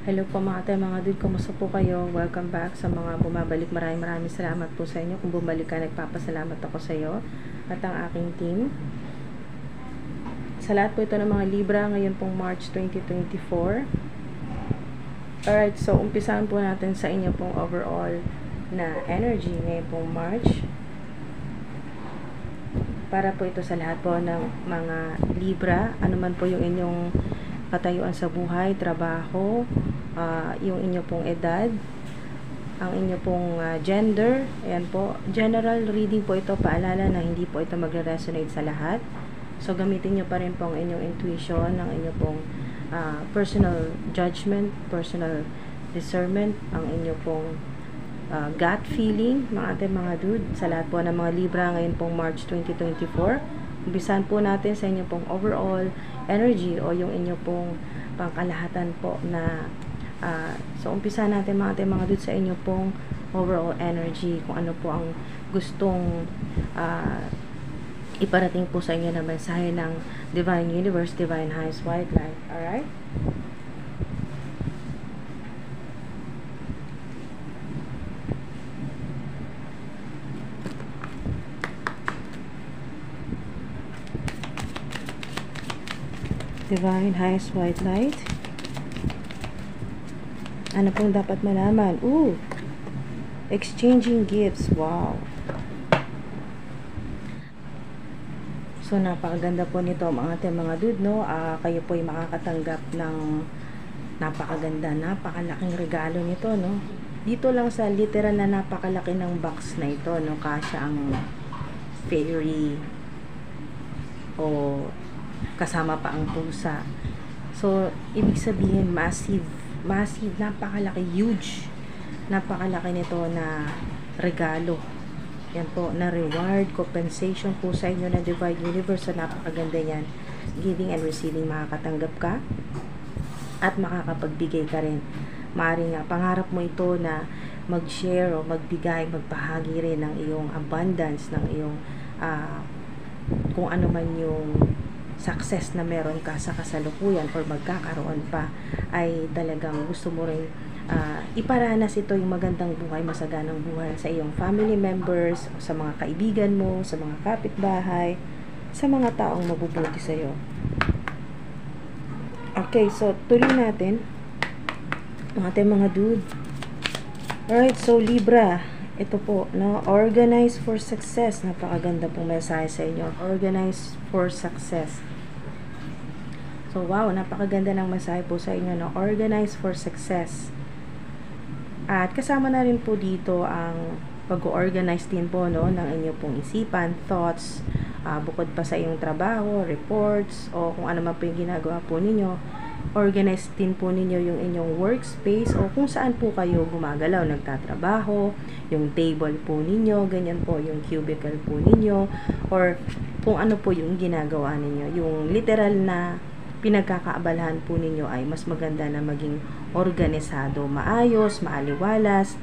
Hello po mga ate, mga dude, kumusta po kayo? Welcome back sa mga bumabalik. Maraming salamat po sa inyo. Kung bumalik ka, nagpapasalamat ako sa iyo at ang aking team. Sa lahat po ito ng mga Libra, ngayon pong March 2024. Alright, so umpisahan po natin sa inyo pong overall na energy ngayon pong March. Para po ito sa lahat po ng mga Libra, ano man po yung inyong katayuan sa buhay, trabaho, yung inyo pong edad, ang inyo pong gender, ayan po, general reading po ito, paalala na hindi po ito magre-resonate sa lahat. So, gamitin nyo pa rin po ang inyong intuition, ang inyo pong personal judgment, personal discernment, ang inyo pong gut feeling, mga ate, mga dude, sa lahat po ng mga Libra ngayon pong March 2024. Umpisahan po natin sa inyo pong overall energy o yung inyo pong pangkalahatan po na so umpisa natin mga dude sa inyo pong overall energy, kung ano po ang gustong iparating po sa inyo na mensahe ng Divine Universe, Divine Highest White Light. Alright? Divine Highest White Light. Ano pong dapat malaman? Exchanging gifts. Wow. So, napakaganda po nito mga dude, no? Kayo po ay makakatanggap ng napakaganda, napakalaking regalo nito, no? Dito lang sa literal na napakalaki ng box na ito, no? Kasya ang fairy o kasama pa ang pusa. So, ibig sabihin, massive, napakalaki, huge, napakalaki nito na regalo. Yan po, na reward, compensation po sa inyo na Divine Universe. So, napakaganda yan. Giving and receiving, makakatanggap ka at makakapagbigay ka rin. Maaaring nga, pangarap mo ito na mag-share o magbigay, magpahagi rin ng iyong abundance, ng iyong kung ano man yung success na meron ka sa kasalukuyan or magkakaroon pa, ay talagang gusto mo rin iparanas ito, yung magandang buhay, masaganang buhay sa iyong family members, sa mga kaibigan mo, sa mga kapitbahay, sa mga taong mabubuti sa iyo. Okay, so tuloy natin mga dude. Alright, so Libra, ito po, no? Organize for success. Napakaganda pong mensahe sa inyo. Organize for success. So, wow, napakaganda ng mensahe po sa inyo, no? Organize for success. At kasama na rin po dito ang pag-organize din po, no, ng inyo pong isipan, thoughts, bukod pa sa iyong trabaho, reports, o kung ano man po yung ginagawa po ninyo. Organize din po ninyo yung inyong workspace o kung saan po kayo gumagalaw, nagtatrabaho, yung table po ninyo, ganyan po, yung cubicle po ninyo, or kung ano po yung ginagawa ninyo. Yung literal na pinagkakaabalahan po ninyo ay mas maganda na maging organisado, maayos, maaliwalas.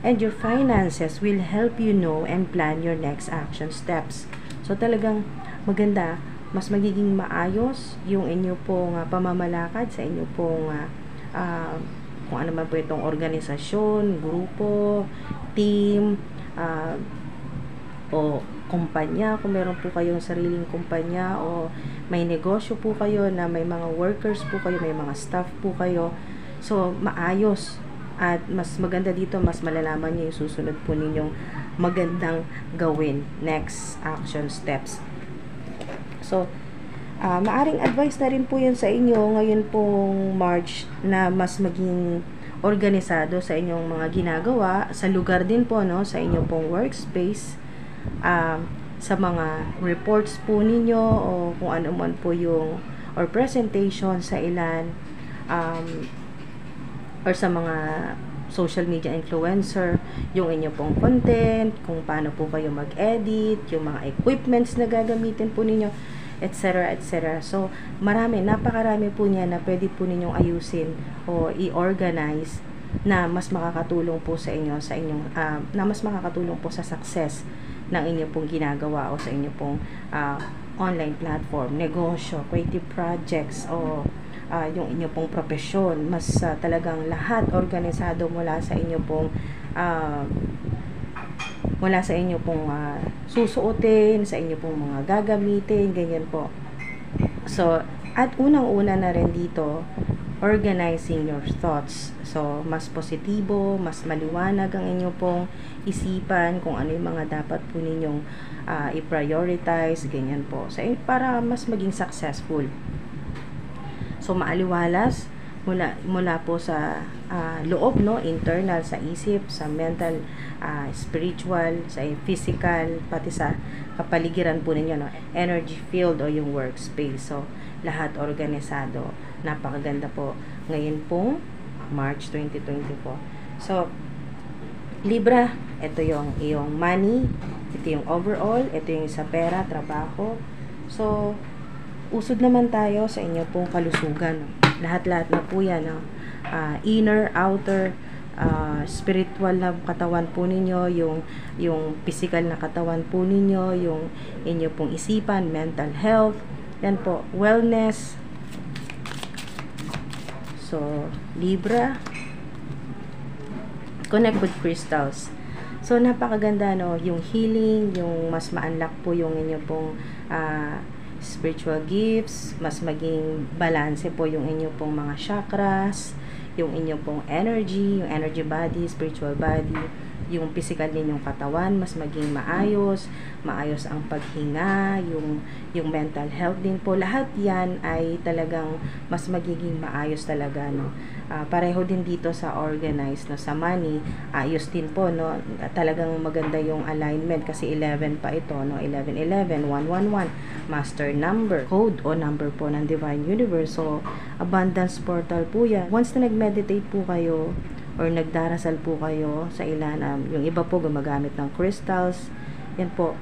And your finances will help you know and plan your next action steps. So talagang maganda, mas magiging maayos yung inyo pong pamamalakad sa inyo pong kung ano man po itong organisasyon, grupo, team, o kumpanya, kung meron po kayong sariling kumpanya o may negosyo po kayo na may mga workers po kayo, may mga staff po kayo. So, maayos. At mas maganda dito, mas malalaman niyo yung susunod po ninyong magandang gawin. Next action steps. So, maaring advice na rin po yan sa inyo ngayon pong March na mas maging organisado sa inyong mga ginagawa. Sa lugar din po, no? Sa inyong pong workspace. Sa mga reports po ninyo o kung ano man po yung or presentation sa ilan or sa mga social media influencer, yung inyo pong content, kung paano po kayo mag-edit, yung mga equipments na gagamitin po ninyo, etc. etc. So, napakarami po niya na pwede po ninyong ayusin o i-organize na mas makakatulong po sa inyo, na mas makakatulong po sa success ng inyo pong ginagawa o sa inyo pong online platform, negosyo, creative projects, o yung inyo pong propesyon. Mas talagang lahat organisado mula sa inyo pong susuotin, sa inyo pong mga gagamitin, ganyan po. So, at unang-una na rin dito, organizing your thoughts. So, mas positibo, mas maliwanag ang inyo pong isipan kung ano yung mga dapat po ninyong i-prioritize, ganyan po. So, para mas maging successful. So, maaliwalas mula po sa loob, no, internal, sa isip, sa mental, spiritual, sa physical, pati sa kapaligiran po ninyo, no, energy field o yung workspace. So, lahat organisado. Napakaganda po. Ngayon po, March 2024. So, Libra, ito yung iyong money, ito yung overall, ito yung sa pera, trabaho. So, usod naman tayo sa inyo pong kalusugan. Lahat-lahat na po yan. No? Inner, outer, spiritual na katawan po ninyo, yung physical na katawan po ninyo, yung inyo pong isipan, mental health, yan po, wellness. So, Libra, connect with crystals. So, napakaganda, no? Yung healing, yung mas ma-unlock po yung inyo pong spiritual gifts, mas maging balance po yung inyo pong mga chakras, yung inyo pong energy, yung energy body, spiritual body, yung physical ninyong katawan, mas maging maayos ang paghinga, yung mental health din po. Lahat yan ay talagang mas magiging maayos talaga, no? Pareho din dito sa organized, no? Sa money, ayos din po, no? Talagang maganda yung alignment kasi 11 pa ito, no? 1111, 111, master number, code o number po ng Divine Universe. So, abundance portal po yan. Once na nag-meditate po kayo, or nagdarasal po kayo sa ilan, yung iba po gumagamit ng crystals, yan po,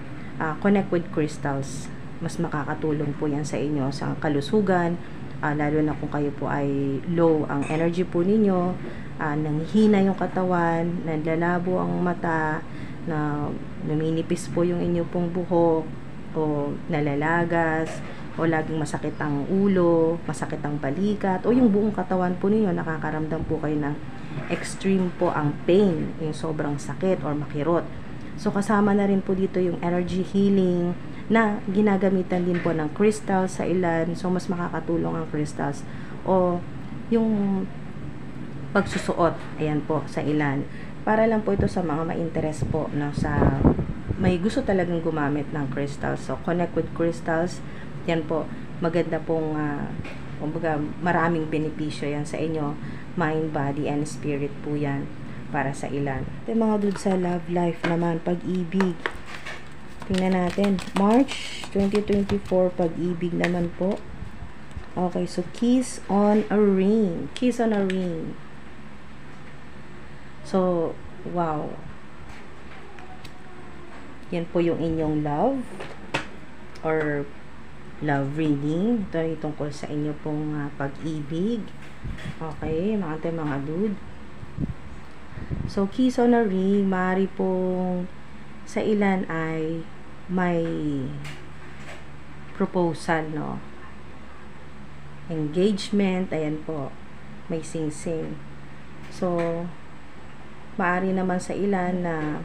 connect with crystals, mas makakatulong po yan sa inyo sa kalusugan, lalo na kung kayo po ay low ang energy po ninyo, nanghihina yung katawan, nanlalabo ang mata, na numinipis po yung inyo pong buhok, o nalalagas, o laging masakit ang ulo, masakit ang balikat, o yung buong katawan po ninyo, nakakaramdam po kayo ng extreme po ang pain, yung sobrang sakit or makirot. So, kasama na rin po dito yung energy healing na ginagamitan din po ng crystals sa ilan. So, mas makakatulong ang crystals o yung pagsusuot, ayan po, sa ilan. Para lang po ito sa mga ma-interest po, no, sa may gusto talagang gumamit ng crystals. So, connect with crystals, yan po, maganda pong kumbaga, maraming benepisyo yan sa inyo, mind, body, and spirit po yan para sa ilan. Ito mga dude sa love life naman, pag-ibig. Tingnan natin, March 2024, pag-ibig naman po. Okay, so kiss on a ring. Kiss on a ring. So, wow. Yan po yung inyong love or love reading. Ito ay tungkol sa inyo pong pag-ibig. Okay, mga dude. So, kiss on a ring, maaari pong sa ilan ay may proposal, no? Engagement, ayan po. May sing-sing. So, maaari naman sa ilan na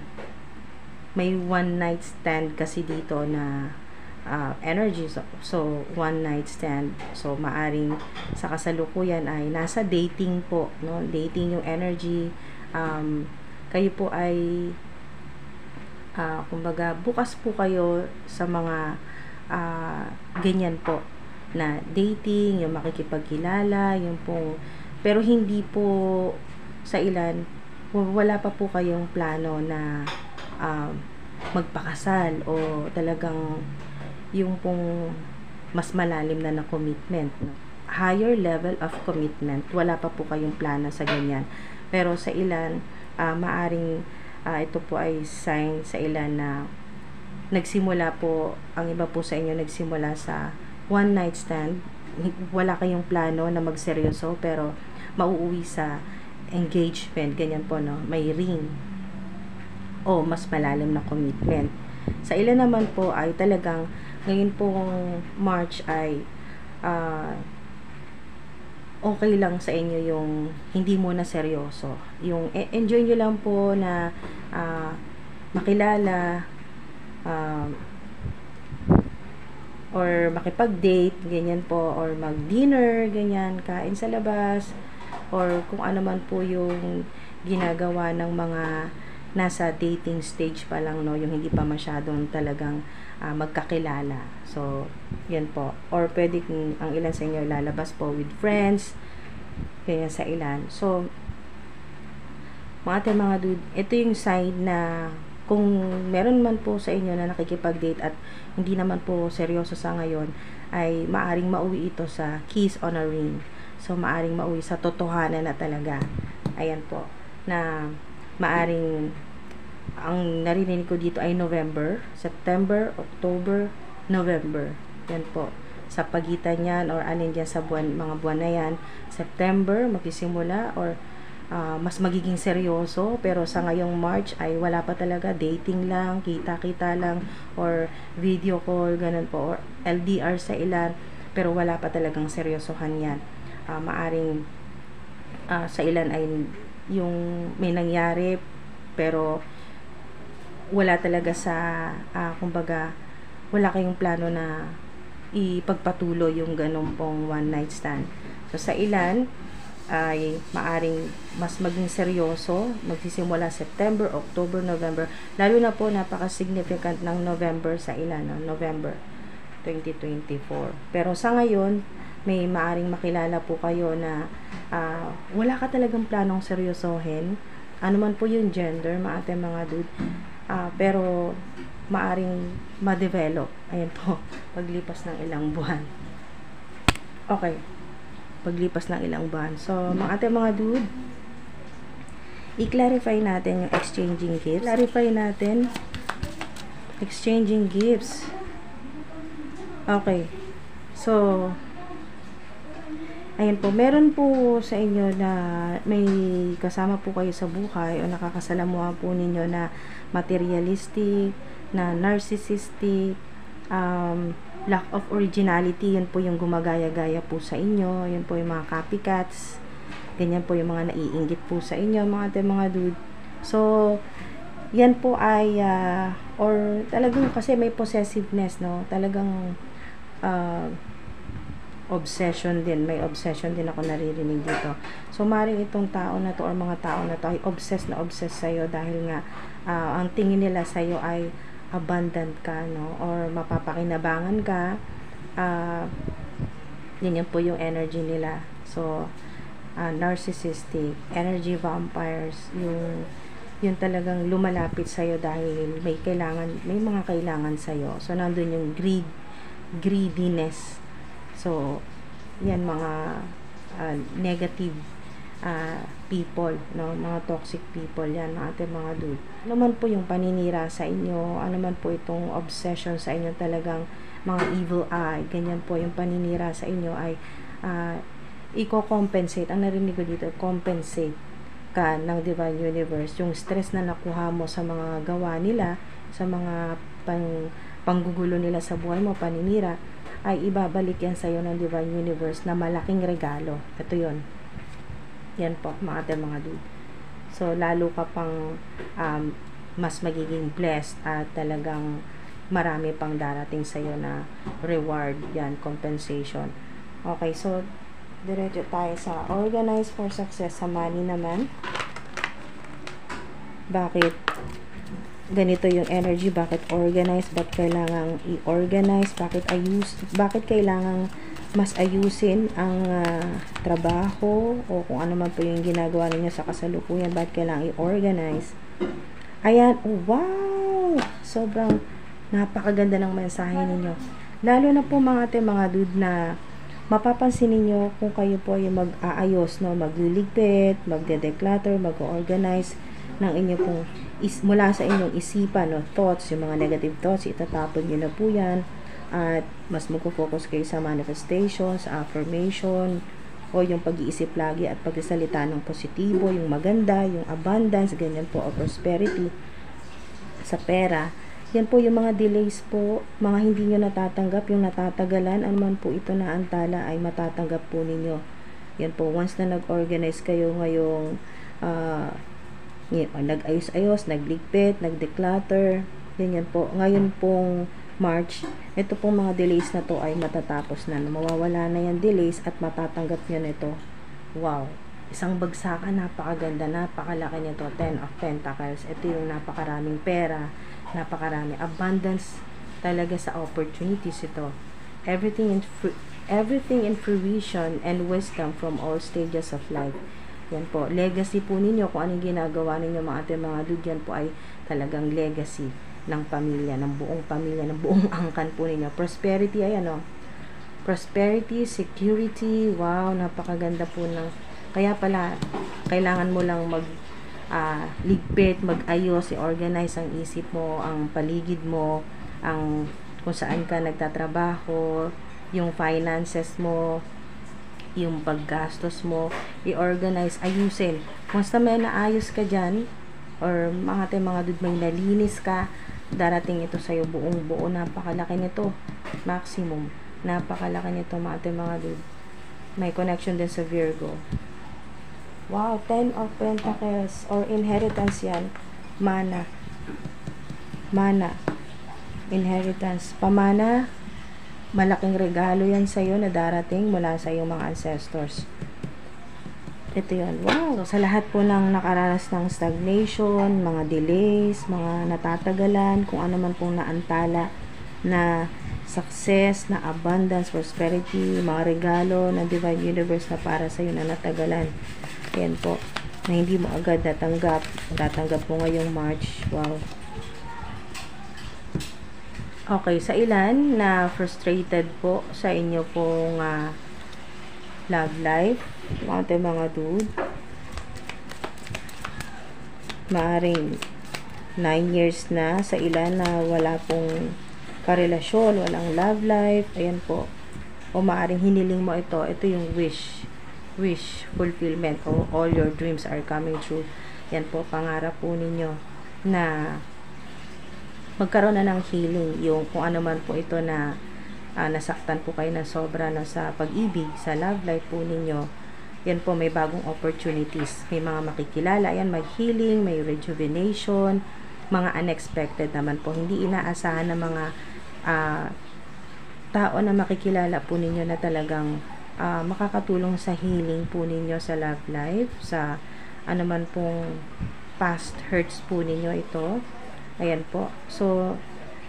may one night stand kasi dito na energy. So, one night stand. So, maaring sa kasalukuyan ay nasa dating po, no? Dating yung energy. Kayo po ay kumbaga, bukas po kayo sa mga ganyan po na dating, yung makikipagkilala, yung po, pero hindi po sa ilan, wala pa po kayong plano na magpakasal o talagang yung pong mas malalim na commitment, no? Higher level of commitment, wala pa po kayong plano sa ganyan. Pero sa ilan, maaring ito po ay sign sa ilan na nagsimula po, ang iba po sa inyo nagsimula sa one night stand, wala kayong plano na magseryoso, pero mauuwi sa engagement, ganyan po, no? May ring o mas malalim na commitment. Sa ilan naman po ay talagang ngayon pong March ay okay lang sa inyo yung hindi muna seryoso. Yung enjoy nyo lang po na makilala, or makipag-date, ganyan po, or mag-dinner, ganyan, kain sa labas, or kung ano man po yung ginagawa ng mga nasa dating stage pa lang, no, yung hindi pa masyadong talagang magkakilala. So, yan po. Or pwede kung ang ilan sa inyo lalabas po with friends, ganyan sa ilan. So, mga dude, ito yung side na kung meron man po sa inyo na nakikipag-date at hindi naman po seryoso sa ngayon, ay maaring mauwi ito sa kiss on a ring. So, maaring mauwi sa totohanan na talaga. Ayan po. Na maaring, ang narinig ko dito ay November, September, October, November. Yan po. Sa pagitan yan, or alin dyan sa buwan, mga buwan na yan, September, magsisimula, or mas magiging seryoso, pero sa ngayong March ay wala pa talaga, dating lang, kita-kita lang, or video call, ganun po, or LDR sa ilan, pero wala pa talagang seryosohan yan. Maaring sa ilan ay yung may nangyari, pero wala talaga sa, kumbaga, wala kayong plano na ipagpatuloy yung ganun pong one night stand. So sa ilan ay maaring mas maging seryoso, magsisimula September, October, November, lalo na po napaka-significant ng November sa ilan, no? November 2024. Pero sa ngayon, may maaring makilala po kayo na wala ka talagang planong seryosohin, ano man po yung gender, mga dude, pero maaring ma-develop, ayan po, paglipas ng ilang buwan. Okay, paglipas ng ilang buwan. So, mga dude, i-clarify natin yung exchanging gifts. Clarify natin exchanging gifts. Okay. So, ayan po, meron po sa inyo na may kasama po kayo sa buhay o nakakasalamuha po ninyo na materialistic, na narcissistic, lack of originality, yan po yung gumagaya-gaya po sa inyo, yan po yung mga copycats, ganyan po yung mga naiinggit po sa inyo, mga dude. So, yan po ay, or talagang kasi may possessiveness, no? Talagang, obsession din, may obsession din ako naririnig dito. So, maring itong tao na to or mga tao na to ay obsessed sa'yo dahil nga, ang tingin nila sa'yo ay abundant ka, no? Or mapapakinabangan ka. Yun po yung energy nila. So, narcissistic, energy vampires, yung talagang lumalapit sa'yo dahil may mga kailangan sa'yo. So, nandun yung greediness. So, yan mga negative people, no, mga toxic people, yan mga dude. Ano man po yung paninira sa inyo, ano man po itong obsession sa inyo, talagang mga evil eye, ganyan po yung paninira sa inyo ay i-compensate. Ang narinig ko dito, compensate ka ng Divine Universe yung stress na nakuha mo sa mga gawa nila, sa mga panggugulo nila sa buhay mo, paninira, ay ibabalik yan sa'yo ng Divine Universe na malaking regalo. Ito yun. Yan po, mga dude. So, lalo ka pang mas magiging blessed at talagang marami pang darating sa'yo na reward, yan, compensation. Okay, so, diretso tayo sa organize for success sa money naman. Bakit ganito yung energy? Bakit organize? Bakit kailangang i-organize? Bakit kailangang mas ayusin ang trabaho o kung ano man po yung ginagawa ninyo sa kasalukuyan? Bakit kailangang i-organize? Ayan, wow! Sobrang napakaganda ng mensahe ninyo. Lalo na po mga dude na mapapansin ninyo kung kayo po ay mag-aayos, no? Magliligpit, magde-declutter, mag-organize ng inyo pong mula sa inyong isipan, no? Thoughts, yung mga negative thoughts, itatapon nyo na po yan. At mas magpo-focus kayo sa manifestations, affirmation, o yung pag-iisip lagi at pagsasalita ng positibo, yung maganda, yung abundance, ganyan po, o prosperity sa pera. Yan po yung mga delays po, mga hindi nyo natatanggap, yung natatagalan, anuman po ito na antala ay matatanggap po ninyo Yan po, once na nag-organize kayo ngayong nag-ayos-ayos, nagligpit, nag-declutter, ganyan po. Ngayon pong March, ito pong mga delays na to ay matatapos na. Mawawala na yan delays at matatanggap nyo nito. Wow! Isang bagsakan, napakaganda, napakalaki nito. 10 of Pentacles. Ito yung napakaraming pera, napakaraming abundance talaga sa opportunities ito. Everything in fruition and wisdom from all stages of life. Yan po, legacy po ninyo, kung anong ginagawa ninyo mga dude, yan po ay talagang legacy ng pamilya, ng buong angkan po ninyo. Prosperity, ayan o. Prosperity, security, wow, napakaganda po ng, kaya pala, kailangan mo lang ligpit, mag-ayos, i-organize ang isip mo, ang paligid mo, ang kung saan ka nagtatrabaho, yung finances mo, yung paggastos mo, i-organize, ayusin. Basta may naayos ka dyan, or mga dude, may nalinis ka, darating ito sa'yo buong buo. Napakalaki nito. Maximum. Napakalaki nito mga dude. May connection din sa Virgo. Wow, 10 of Pentacles, or inheritance yan. Mana. Inheritance. Pamana. Malaking regalo yan sa'yo na darating mula sa iyong mga ancestors. Ito yun. Wow! Sa lahat po ng nakaranas ng stagnation, mga delays, mga natatagalan, kung ano man pong naantala na success, na abundance, prosperity, mga regalo ng Divine Universe na para sa'yo na natagalan. Yan po. Na hindi mo agad natanggap. Tatanggap po ngayong March. Wow! Okay, sa ilan na frustrated po sa inyo pong love life, mga dude, maaring 9 years na sa ilan na wala pong karelasyon, walang love life, ayan po. O maaring hiniling mo ito yung wish fulfillment, o all your dreams are coming true. Yan po, pangarap po ninyo na magkaroon na ng healing, yung kung ano man po ito na nasaktan po kayo na sobra na sa pag-ibig, sa love life po ninyo. Yan po, may bagong opportunities, may mga makikilala, yan, may healing, may rejuvenation, mga unexpected naman po, hindi inaasahan ng mga tao na makikilala po ninyo na talagang makakatulong sa healing po ninyo sa love life, sa ano man pong past hurts po ninyo ito. Ayan po. So,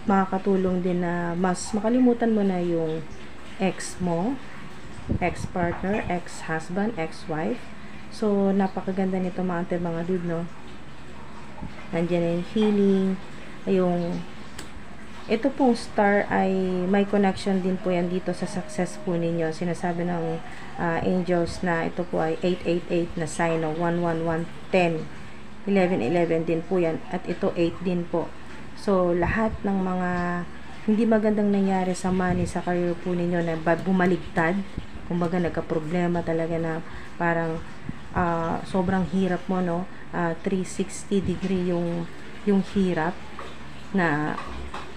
makakatulong din na mas makalimutan mo na yung ex mo, ex-partner, ex-husband, ex-wife. So, napakaganda nito mga dude, no? Nandiyan na yung healing. Ito pong star ay may connection din po yan dito sa success po ninyo. Sinasabi ng angels na ito po ay 888 na sign, no? 11110. 11-11 din po yan, at ito 8 din po. So, lahat ng mga hindi magandang nangyari sa money, sa career po ninyo na bumaligtad, kumbaga nagka-problema talaga na parang sobrang hirap mo, no? 360 degree yung hirap na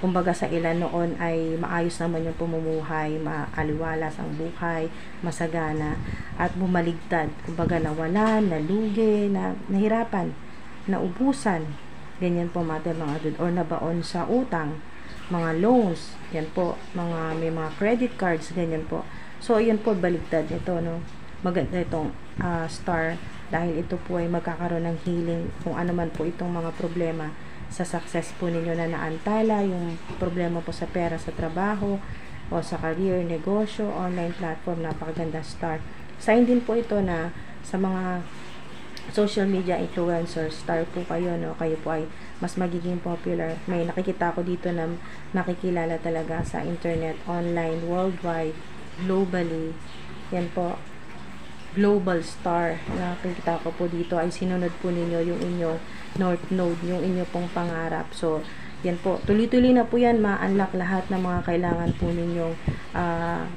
kumbaga sa ilan noon ay maayos naman yung pumumuhay, maaliwalas ang buhay, masagana, at bumaligtad, kumbaga nawalan, nalugi, nahirapan, naubusan, ganyan po mga dude, or nabaon sa utang, mga loans, yan po, may mga credit cards, ganyan po. So, yan po, baligtad ito, no? Maganda itong star, dahil ito po ay magkakaroon ng healing, kung ano man po itong mga problema sa success po ninyo na naantala, yung problema po sa pera, sa trabaho, o sa career, negosyo, online platform, napakaganda star. Sign din po ito na sa mga social media influencers, star po kayo, no? Kayo po ay mas magiging popular. May nakikita ko dito na nakikilala talaga sa internet, online, worldwide, globally. Yan po, global star. Nakikita ko po dito ay sinunod po ninyo yung inyong North Node, yung inyo pong pangarap. So, yan po, tuloy-tuloy na po yan, ma-unlock lahat ng mga kailangan po ninyong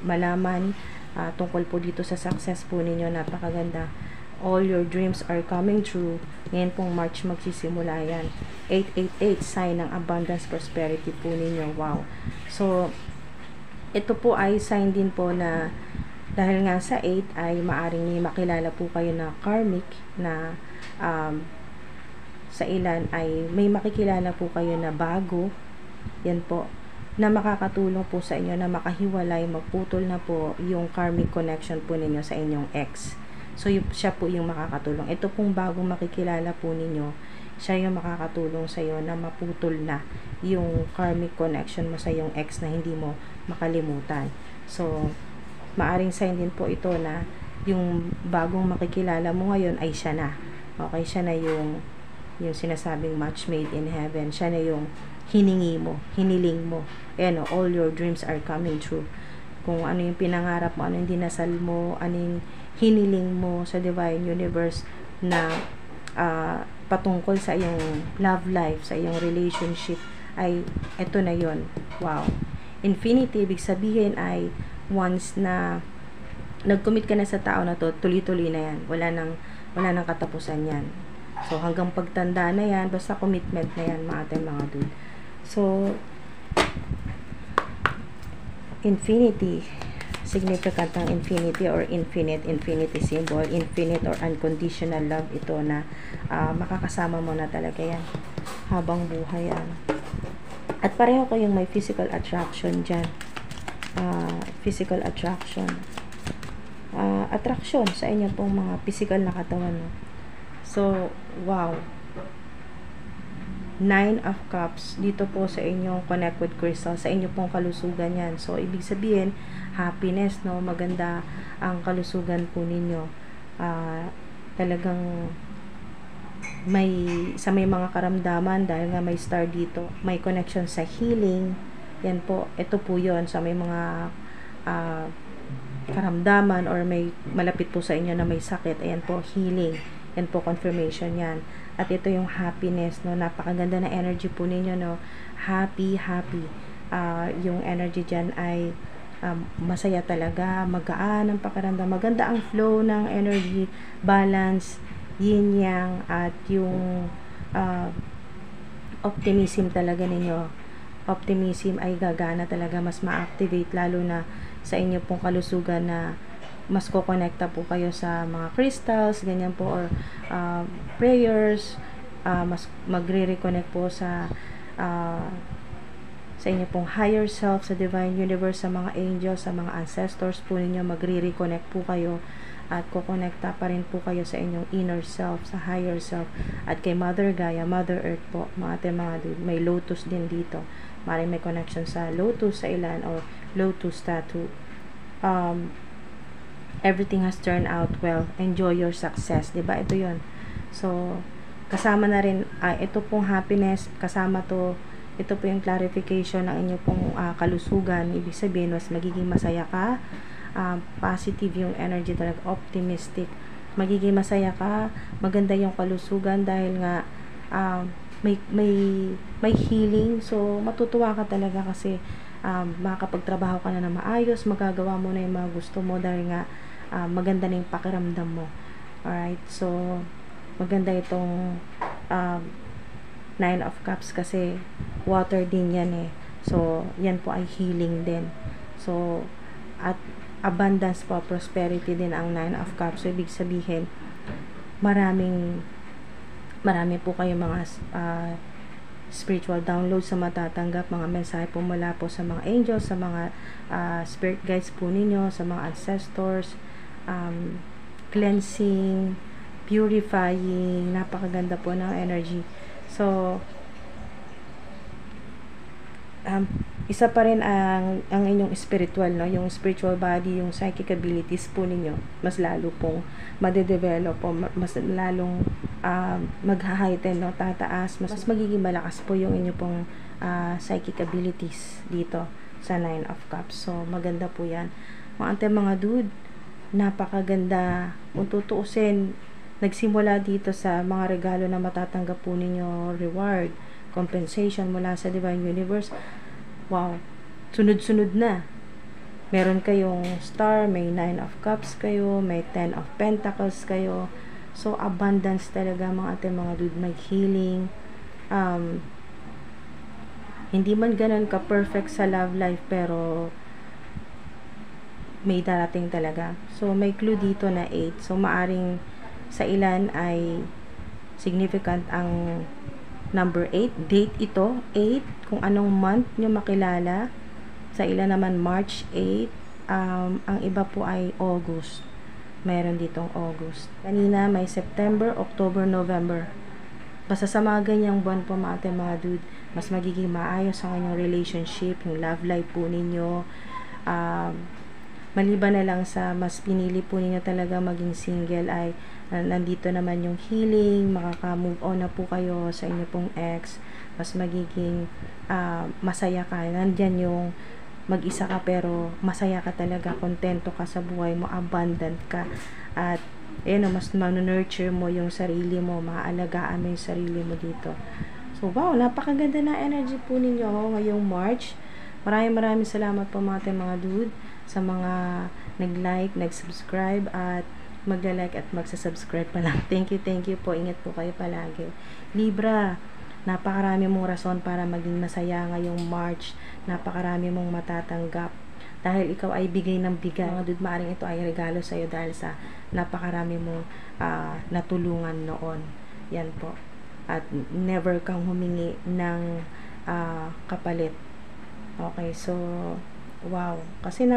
malaman tungkol po dito sa success po ninyo. Napakaganda. All your dreams are coming true. Ngayon pong March magsisimula yan. 888, sign ng abundance, prosperity po ninyo. Wow. So, ito po ay sign din po na Dahil nga sa 8 ay maaring may makilala po kayo na karmic na sa ilan ay may makikilala po kayo na bago, yan po, na makakatulong po sa inyo na makahiwalay, magputol na po yung karmic connection po ninyo sa inyong ex. So, siya po yung makakatulong. Ito pong bagong makikilala po ninyo, siya yung makakatulong sa iyo na maputol na yung karmic connection mo sa yung ex na hindi mo makalimutan. So, maaring sign din po ito na yung bagong makikilala mo ngayon ay siya na. Okay, siya na yung sinasabing match made in heaven. Siya na yung hiningi mo, hiniling mo. Ayan, all your dreams are coming true. Kung ano yung pinangarap mo, ano yung dinasal mo, ano yung hiniling mo sa divine universe na patungkol sa iyong love life, sa iyong relationship, ay eto na yon. Wow. Infinity, ibig sabihin ay once na nag-commit ka na sa tao na to, tuloy-tuloy na yan. Wala nang katapusan yan. So, hanggang pagtanda na yan, basta commitment na yan, mga dude. So, infinity, significant ng infinity or infinity symbol, infinite or unconditional love ito na makakasama mo na talaga yan habang buhay yan. At pareho kayong may physical attraction dyan. Physical attraction. Attraction sa inyo pong mga physical na katawan. No? So, wow. 9 of Cups, dito po sa inyong connect with crystal, sa inyo pong kalusugan yan. So, ibig sabihin, happiness, no? Maganda ang kalusugan po ninyo. Talagang may mga karamdaman dahil nga may star dito. May connection sa healing. Yan po, ito po yon sa may mga karamdaman or may malapit po sa inyo na may sakit. Ayan po, healing. Yan po, confirmation yan. At ito yung happiness, no? Napakaganda na energy po ninyo, no? Happy. Yung energy dyan ay masaya talaga, magaan ang pakiramdam. Maganda ang flow ng energy, balance, yin-yang, at yung optimism talaga ninyo. Optimism ay gagana talaga, mas ma-activate, lalo na sa inyo pong kalusugan na mas kokonekta po kayo sa mga crystals, ganyan po, or prayers, mas magre-reconnect po sa inyo pong higher self, sa divine universe, sa mga angels, sa mga ancestors po ninyo, magre-reconnect po kayo at kokonekta pa rin po kayo sa inyong inner self, sa higher self, at kay Mother Gaia, Mother Earth po, mga dude. May lotus din dito, maring may connection sa lotus sa ilan, or lotus tattoo. Everything has turned out well. Enjoy your success. Diba? Ito yon. So, kasama na rin, ito pong happiness, kasama to, ito po yung clarification ng inyo pong kalusugan. Ibig sabihin, mas magiging masaya ka. Positive yung energy talaga. Optimistic. Magiging masaya ka. Maganda yung kalusugan dahil nga may healing. So, matutuwa ka talaga kasi makakapagtrabaho ka na maayos. Magagawa mo na yung mga gusto mo dahil nga maganda na yung pakiramdam mo. Alright, so maganda itong 9 of Cups kasi water din yan eh. So, yan po ay healing din. So, at abundance po, prosperity din ang 9 of Cups. So, ibig sabihin, marami po kayo mga spiritual downloads sa matatanggap, mga mensahe po mula po sa mga angels, sa mga spirit guides po ninyo, sa mga ancestors, cleansing, purifying, napakaganda po ng energy. So, isa pa rin ang inyong spiritual, no? Yung spiritual body, yung psychic abilities po ninyo, mas lalo pong madedevelop po, mas lalong mag-heighten, no? Tataas, mas magiging malakas po yung inyo pong psychic abilities dito sa 9 of Cups. So, maganda po yan. Mga dude, napakaganda. Kung tutuusin, nagsimula dito sa mga regalo na matatanggap po ninyo, reward, compensation mula sa divine universe. Wow, sunod-sunod na. Meron kayong star, may 9 of Cups kayo, may 10 of Pentacles kayo. So, abundance talaga mga dude. May healing. Hindi man ganun ka-perfect sa love life, pero may darating talaga. So, may clue dito na 8. So, maaring sa ilan ay significant ang number 8. Date ito, 8. Kung anong month nyo makilala. Sa ilan naman, March 8. Ang iba po ay August. Mayroon ditong August. Kanina, may September, October, November. Basta sa mga ganyang buwan po mga dude, mas magiging maayos ang inyong relationship, yung love life po ninyo. Maliban na lang sa mas pinili po ninyo talaga maging single, ay nandito naman yung healing, makaka-move on na po kayo sa inyo pong ex, mas magiging masaya ka. Nandyan yung mag-isa ka pero masaya ka talaga, kontento ka sa buhay mo, abundant ka, at mas nurture mo yung sarili mo, maaalagaan mo yung sarili mo dito. So, wow, napakaganda na energy po ninyo ngayong March. Maraming salamat po mga dude sa mga nag-like, nag-subscribe, at magla-like at magsa-subscribe pa lang. Thank you po. Ingat po kayo palagi. Libra, napakarami mong rason para maging masaya ngayong March. Napakarami mong matatanggap. Dahil ikaw ay bigay ng bigay. Mga dude, maaring ito ay regalo sa'yo dahil sa napakarami mong natulungan noon. Yan po. At never kang humingi ng kapalit. Okay, so wow. Kasi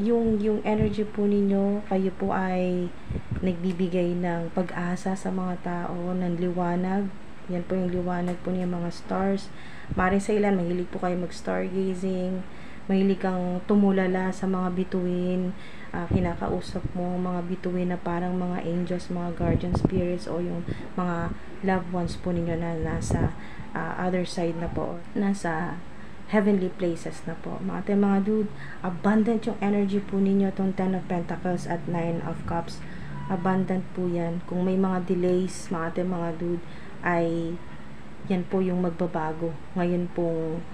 yung energy po ninyo, kayo po ay nagbibigay ng pag-asa sa mga tao, ng liwanag. Yan po yung liwanag po niya, mga stars. Maring sa ilan, mahilig po kayo mag-stargazing, mahilig kang tumulala sa mga bituin, kinakausap mo mga bituin na parang mga angels, mga guardian spirits, o yung mga loved ones po ninyo na nasa other side na po, nasa heavenly places na po. Mga dude, abundant yung energy po ninyo, tong 10 of Pentacles at 9 of Cups. Abundant po yan. Kung may mga delays, mga dude, ay yan po yung magbabago. Ngayon pong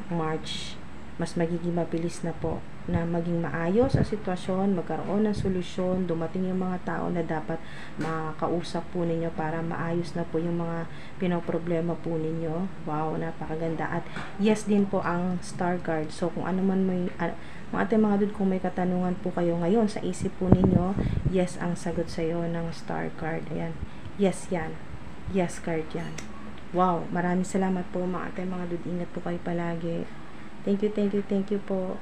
March, mas magiging mabilis na po na maging maayos ang sitwasyon, magkaroon ng solusyon, dumating yung mga tao na dapat makausap po ninyo para maayos na po yung mga pinoproblema po ninyo. Wow, napakaganda. At yes din po ang star card. So kung ano man may mga dude, kung may katanungan po kayo ngayon sa isip po ninyo, yes ang sagot sa iyo ng star card. Ayan. Yes yan. Yes card yan. Wow, maraming salamat po mga dude. Ingat po kayo palagi. Thank you po.